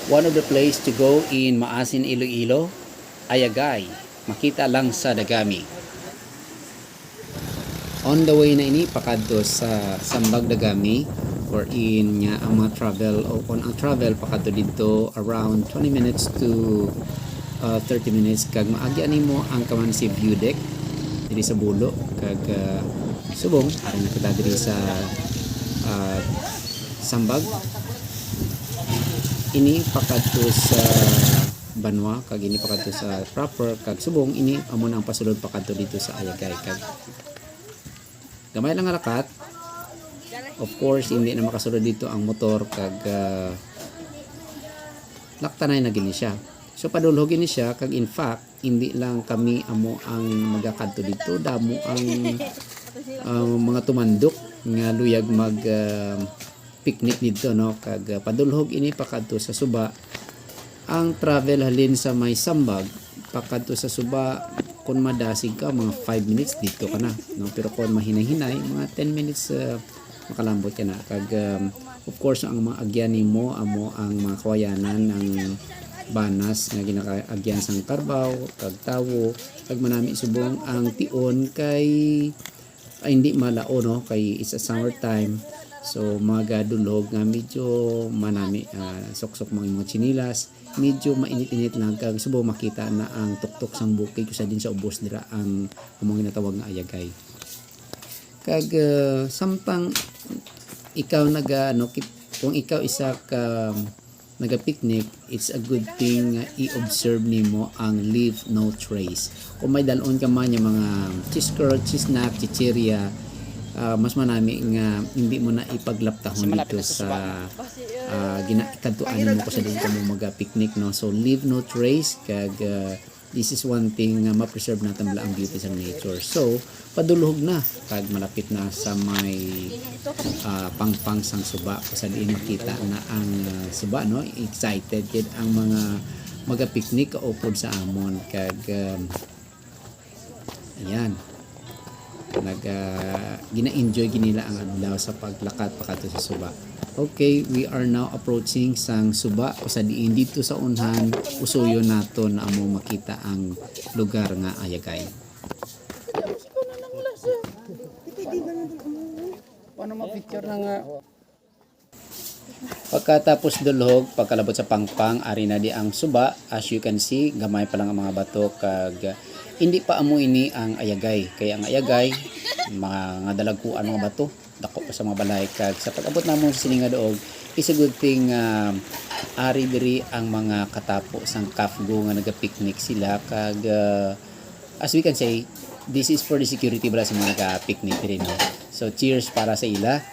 One of the place to go in Maasin, Iloilo, Ayagay, makita lang sa Dagami. On the way na ini pakadto sa Sambag Dagami or in nga ang mga travel o on ang travel pakadto dito around 20 minutes to 30 minutes kag maagya nimo ang Kamansi View Deck diri sa Bulo kag subong ari na kita diri sa Sambag ini pakadto sa Banwa kag ini pakadto sa proper kag subong ini amo na ang pasulod pakadto dito sa Ayagay kag gamay lang nga lakat. Of course hindi na makasulod dito ang motor kag laktanay na gini siya. So padulhog gini siya kag in fact hindi lang kami amo ang magakadto dito damo ang mga tumandok nga luyag mag picnic dito no kag padulhog ini pakadto sa Suba. Ang travel halin sa may Sambag pakadto sa Suba kung madasig ka mga 5 minutes dito ka na no pero kung mahinay-hinay mga 10 minutes makalambot ka na kag of course ang mga agyan nimo amo ang mga kawayanan ng banas nga ginakaagyan sang Carbaw kag Tawo kag manami subong ang tion kay hindi malao no kay it's a summer time so magadulog nga medyo manami sok-sok mga chinilas medyo mainit-init lang kag subo makita na ang tuktok sang bukid kusa din sa ubos dira ang among ginatawag nga Ayagay kag samtang ikaw kung ikaw isa ka naga-picnic it's a good thing i-observe nimo ang leave no trace kung may dalon ka man yung mga cheese curd, cheese snack, chichirya mas manami nga hindi mo na ipaglaptahon dito sa ginakadtuan mo ko sa din ka mo mag-picnic no so leave no trace kag this is one thing ma-preserve natin bala ang beauty sa nature so padulhog na kag malapit na sa may pangpang sang Suba sa diin makita na ang Suba no excited kid ang mga maga-picnic kaupod sa amon kag ayan gina-enjoy ginila ang adlaw sa paglakad pakadto sa Suba. Okay, we are now approaching sang Suba o sa diin dito sa unhan usuyo nato na amo makita ang lugar nga Ayagay. Paano ma-picture na nga? Pagkatapos dulhog, pagkalabot sa pangpang, ari na di ang Suba. As you can see, gamay pa lang ang mga bato kag hindi pa amo ini ang Ayagay. Kaya ang Ayagay, mga dalagkuan mga bato, dako pa sa mga balay kag sa pag-abot namon sa sininga doog, is a good thing ari diri ang mga katapo sang kafgo nga naga-picnic sila kag as we can say, this is for the security bala sa mga naga-picnic diri no. So cheers para sa ila.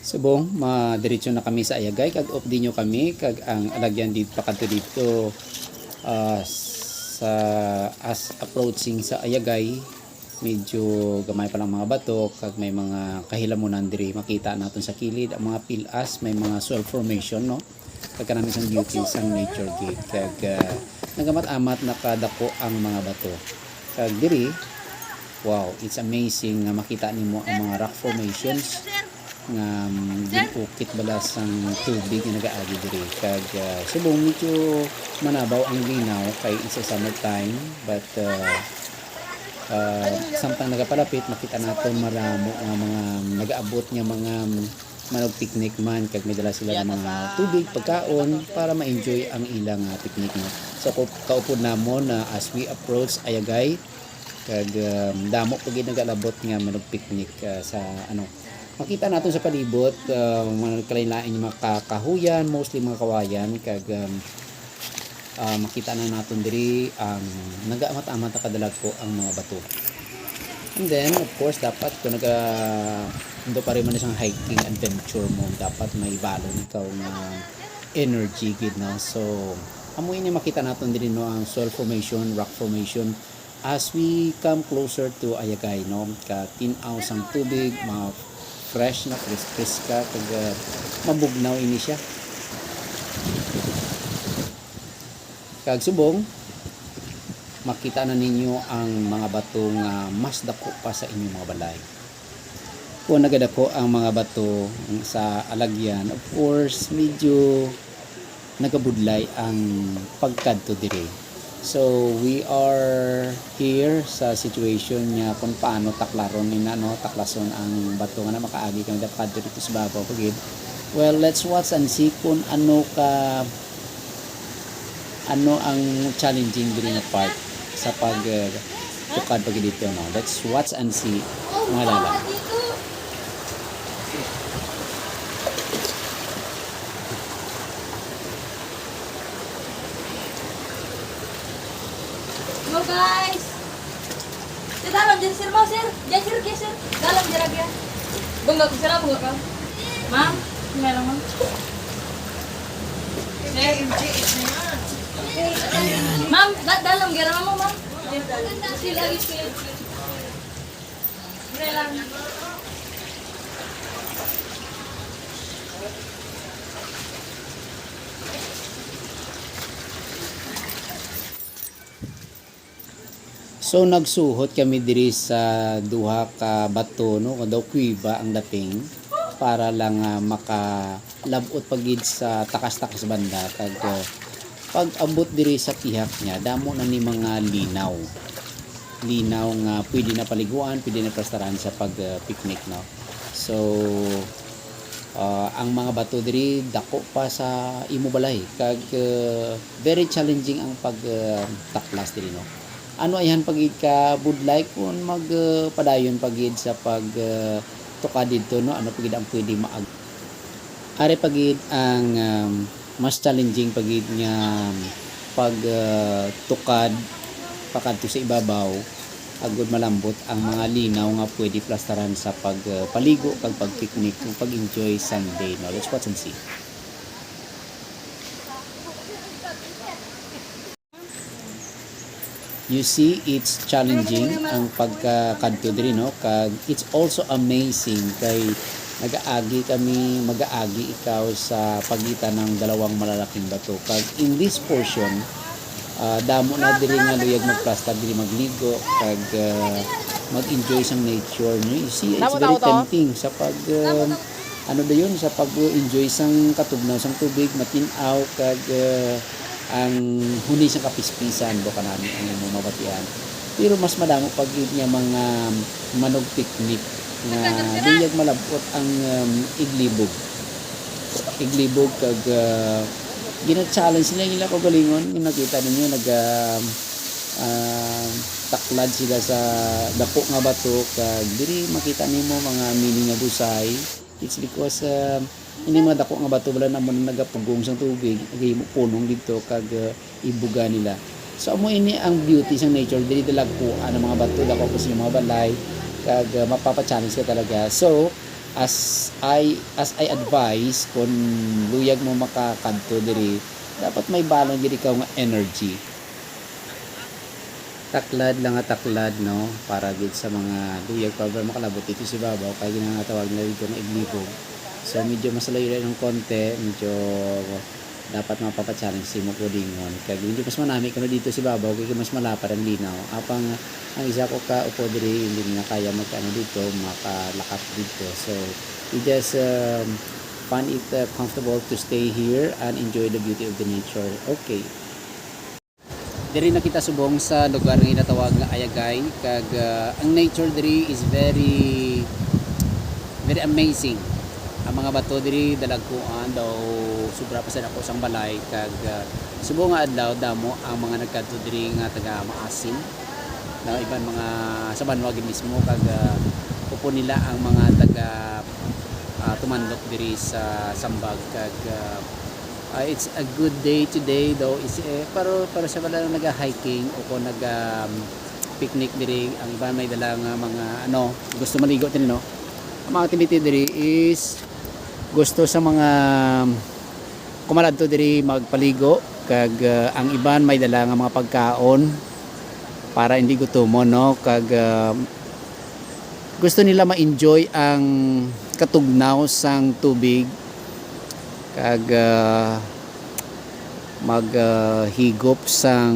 Subong, madiretso na kami sa Ayagay kag off dinyo kami kag ang alagyan dito pakadto dito sa as approaching sa Ayagay medyo gamay pa lang mga bato kag may mga kahilamunan diri makita naton sa kilid ang mga pilas may mga soil formation no kag kanami sang beauty sang nature gate kag nagamat-amat nakadako ang mga bato kag diri wow it's amazing nga makita nimo ang mga rock formations nga ginukit bala sang tubig nga nagaagi diri kag subong medyo manabaw ang linaw kay it's a summer time but samtang nagapalapit makita naton maramo nga mga nagaabot nga mga manog picnic man kag may dala sila ng mga tubig pagkaon para ma-enjoy ang ilang picnic no so kaupod namon as we approach Ayagay kag damo pag nagalabot nga manog picnic sa makita natin sa palibot mga kalain-lain mga kahuyan mostly mga kawayan kag makita na natin diri ang nagaamat-amat kadalag ko ang mga bato and then of course dapat kung ando pa rin man isang hiking adventure mo dapat may balon ikaw nga energy gid no so amoy ni makita natin diri no ang soil formation rock formation as we come closer to Ayagay no ka tinaw sang tubig mga fresh na crisp ka kag mabugnaw ini siya kag subong makita na ninyo ang mga bato nga mas dako pa sa inyong mga balay kung nagadako ang mga bato sa alagyan. Of course, medyo nagabudlay ang pagkadto dire. So we are here sa situation niya kung paano taklaron ni taklason ang bato nga na makaagi kang dapat dito sa babaw pagid. Well, let's watch and see kung ano ang challenging din na part sa pag tukad pagid dito, no. Let's watch and see mga lala. Go guys. Sir, dalam jadi sir mau sir. Jangan sir guys sir. Dalam jarak ya. Bunga ku sir bunga kau. Ma'am, meron ma'am. Ma'am, dalam gara mo ma'am. Sila lagi sila. Meron. So nagsuhot kami diri sa duha ka bato, no, daw kuiba ang dating para lang makalabot pagid sa takas-takas banda kag pag abot diri sa pihak niya damo na ni mga linaw nga pwede na paliguan, pwede na plastaran sa pag picnic, no. So ang mga bato diri dako pa sa imo balay kag very challenging ang pag taklas diri, no. Ano ayan pagid ka budlay kung magpadayon pagid sa pag tuka dito, no, ano pagid ang pwede maag are pagid ang mas challenging pagid nga pag tukad pakadto sa ibabaw agud malambot ang mga linaw nga pwede plastaran sa pagpaligo kag pag-picnic ug pag-enjoy Sunday, no. Let's watch and see. You see, it's challenging ang pagkakadto diri, no, kag it's also amazing kay mag-aagi ikaw sa pagitan ng dalawang malalaking bato kag in this portion damo na diri nga luyag magplastar diri magligo kag mag-enjoy sa nature, no. You see, it's very tempting sa pag ano dayon sa pag-enjoy sang katugnaw sang tubig matinaw kag ang huni sa kapispisan do kanami ang imong mabatian. Pero mas madamo pag niya mga manog picnic nga luyag malabot ang iglibog kag gina-challenge nila kagalingon yung nakita ninyo taklad sila sa dako nga bato kag diri makita nimo mga mini nga busay. It's because ini mga dako nga bato wala naman nagapugong sang tubig agay punong dito kag ibuga nila. So amo ini ang beauty sang nature dili dalagkuan ang mga bato dako kasi yung mga balay kag mapapa-challenge ka talaga. So as I advise kung luyag mo makakadto diri dapat may balon gid ikaw nga energy. Taklad lang nga taklad, no, para gid sa mga luyag pa makalabot dito si babaw kay ginatawag na dito na iglibog. So medyo mas layo ng konti, medyo dapat mapapa-challenge si mo kudingon kay medyo mas manami kuno dito si babaw kay mas malapad ang linaw. Apang ang isa ko ka upo diri hindi na kaya magkaano dito makalakat dito. So you just find it comfortable to stay here and enjoy the beauty of the nature. Okay. Diri na kita subong sa lugar nga inatawag nga Ayagay kag ang nature diri is very amazing. Ang mga bato diri dalagkuan daw sobra pa sa nako sang balay kag subong nga adlaw damo ang mga nagkadto diri nga taga maasin na iban mga sa banwa gid mismo kag upo nila ang mga taga tumandok diri sa Sambag kag it's a good day today though is pero para sa wala naga-hiking o ko picnic diri ang iba may dala nga mga gusto maligo din, no. Ang mga activity diri is gusto sa mga kumaladto diri magpaligo kag ang iban may dala nga mga pagkaon para hindi gutomon, no, kag gusto nila ma-enjoy ang katugnaw sang tubig kag maghigop sang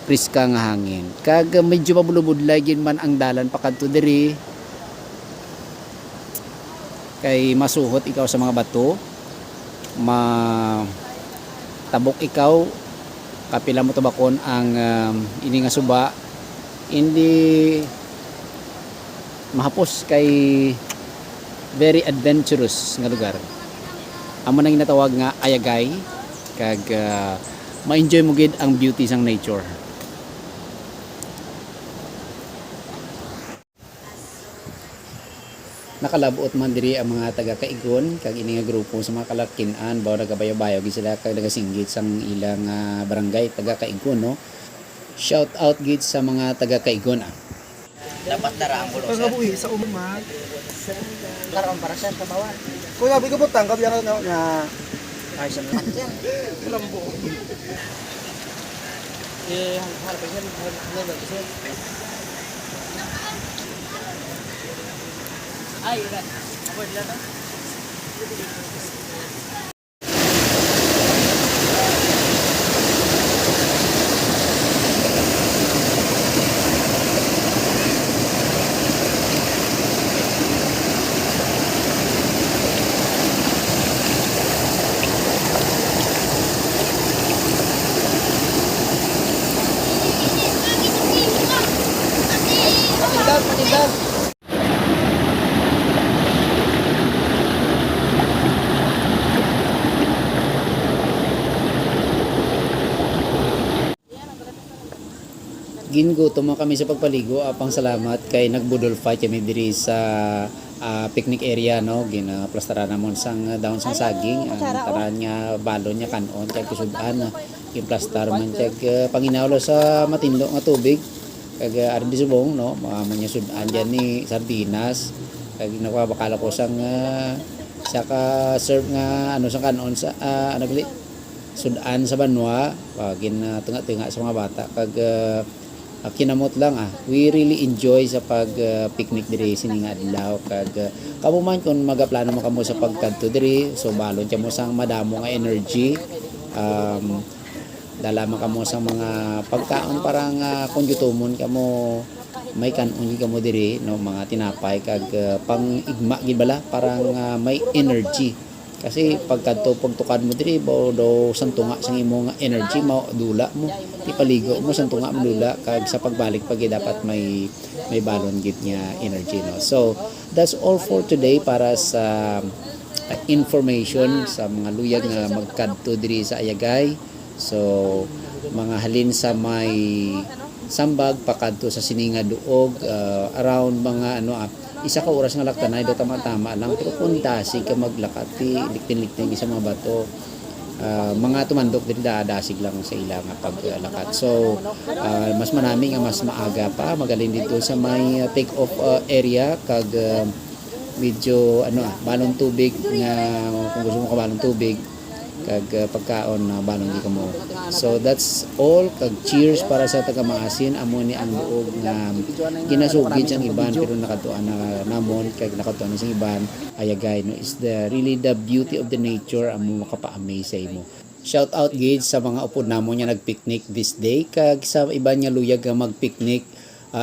priska nga hangin kag medyo mabulubudlay gid man ang dalan pakadto diri kay masuhot ikaw sa mga bato, tabok ikaw, kapila mo tabakon ang ini nga suba, hindi mahapos kay very adventurous nga lugar. Amo nang ginatawag nga Ayagay, kag ma-enjoy mo gid ang beauty sang nature. Nakalabuot man diri ang mga taga Kaigon kag ini nga grupo sa mga kalakin-an bawo nagabayo-bayo gid sila kag nagasinggit sang ilang barangay taga Kaigon, no. Shout out gid sa mga taga Kaigon. Dapat dara ang bulo, sir. Pagkabuhi sa umag. Karon para sir, kabawan. Kung sabi ko po, tangkap yan na Ay, sa naman, sir. lambo. Harapin, sir. Ay, ulan. Ako, ilan na? Patindad, patindad. Gingutom kami sa pagpaligo, apang salamat kay nagbudol fight kami diri sa picnic area, no. Ginaplastara namon sang daon sang saging, ang taran nga balon nya kanon kay kusudan implastar man kay panginawlo sa matinlo nga tubig kag aron di subong, no, manya sudan diyan ni sardinas kag nakabakala ko sang saka serve nga ano sang kanon sa ano gali sudan sa banwa gin tunga-tunga sa mga bata kag kinamot lang we really enjoy sa pag picnic diri sininga adlaw kag kamo man kun magaplano mo kamo sa pagkadto diri so balon mo sang madamo nga energy dala man kamo sa mga pagkaon parang kung gutomon kamo may kanon kamo diri, no, mga tinapay kag pang igma gid bala parang may energy. Kasi pagkadto pagtukad mo diri daw santunga sang imo nga energy mao dula mo ipaligo mo santunga mo dula kag sa pagbalik pag dapat may balon gid nga energy, no. So that's all for today para sa information sa mga luyag nga magkadto diri sa Ayagay. So mga halin sa may Sambag pakadto sa Sininga Duog around mga isa ka oras nga laktanay do tama-tama lang pero kung dasig ka maglakat liktin-liktin sa mga bato mga tumandok diri dasig lang sa ila nga paglakat. So mas manami nga mas maaga pa magaling dito sa may take off area kag medyo balon tubig nga kung gusto mo ka balon tubig kag pagkaon na balon di kamo. So that's all kag cheers para sa taga Maasin amo ni ang duog nga ginasugid sang iban pero nakatuan na namon kag nakatuan sang iban Ayagay, no, is really the beauty of the nature amo makapa-amaze sa imo. Shout out gid sa mga upod namon nga nagpicnic this day kag sa iban nga luyag nga magpicnic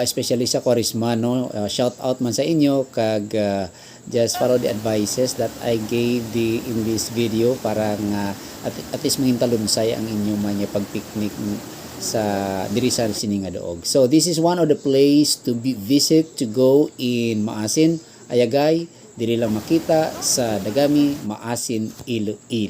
especially sa Kwaresma, no. Shout out man sa inyo kag just follow the advices that I gave in this video para nga at least maging talunsay ang inyong mga pagpicnic sa diri sa Sininga Duog. So this is one of the place to visit to go in Maasin, Ayagay. Diri lang makita sa Dagami, Maasin, Iloilo.